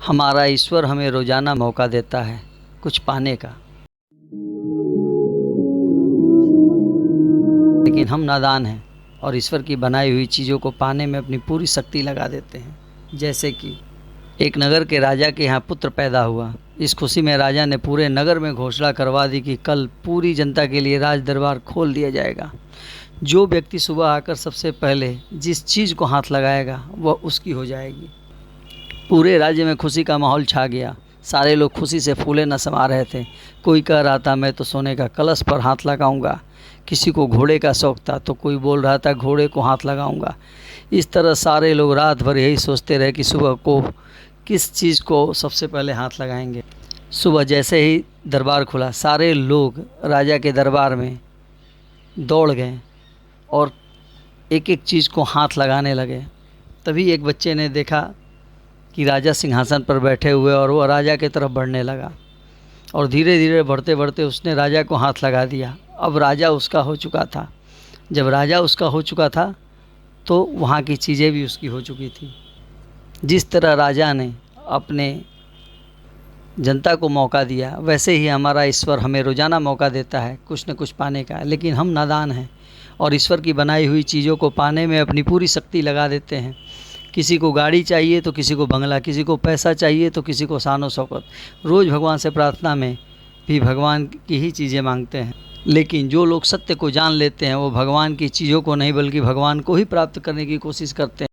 हमारा ईश्वर हमें रोज़ाना मौका देता है कुछ पाने का, लेकिन हम नादान हैं और ईश्वर की बनाई हुई चीज़ों को पाने में अपनी पूरी शक्ति लगा देते हैं। जैसे कि एक नगर के राजा के यहाँ पुत्र पैदा हुआ। इस खुशी में राजा ने पूरे नगर में घोषणा करवा दी कि कल पूरी जनता के लिए राज दरबार खोल दिया जाएगा। जो व्यक्ति सुबह आकर सबसे पहले जिस चीज़ को हाथ लगाएगा वह उसकी हो जाएगी। पूरे राज्य में खुशी का माहौल छा गया। सारे लोग खुशी से फूले न समा रहे थे। कोई कह रहा था मैं तो सोने का कलश पर हाथ लगाऊंगा, किसी को घोड़े का शौक था तो कोई बोल रहा था घोड़े को हाथ लगाऊंगा। इस तरह सारे लोग रात भर यही सोचते रहे कि सुबह को किस चीज़ को सबसे पहले हाथ लगाएंगे। सुबह जैसे ही दरबार खुला, सारे लोग राजा के दरबार में दौड़ गए और एक एक चीज़ को हाथ लगाने लगे। तभी एक बच्चे ने देखा कि राजा सिंहासन पर बैठे हुए और वह राजा की तरफ बढ़ने लगा और धीरे धीरे बढ़ते बढ़ते उसने राजा को हाथ लगा दिया। अब राजा उसका हो चुका था। जब राजा उसका हो चुका था तो वहाँ की चीज़ें भी उसकी हो चुकी थी। जिस तरह राजा ने अपने जनता को मौका दिया, वैसे ही हमारा ईश्वर हमें रोज़ाना मौका देता है कुछ न कुछ पाने का, लेकिन हम नादान हैं और ईश्वर की बनाई हुई चीज़ों को पाने में अपनी पूरी शक्ति लगा देते हैं। किसी को गाड़ी चाहिए तो किसी को बंगला, किसी को पैसा चाहिए तो किसी को शानो शौकत। रोज़ भगवान से प्रार्थना में भी भगवान की ही चीज़ें मांगते हैं, लेकिन जो लोग सत्य को जान लेते हैं वो भगवान की चीज़ों को नहीं बल्कि भगवान को ही प्राप्त करने की कोशिश करते हैं।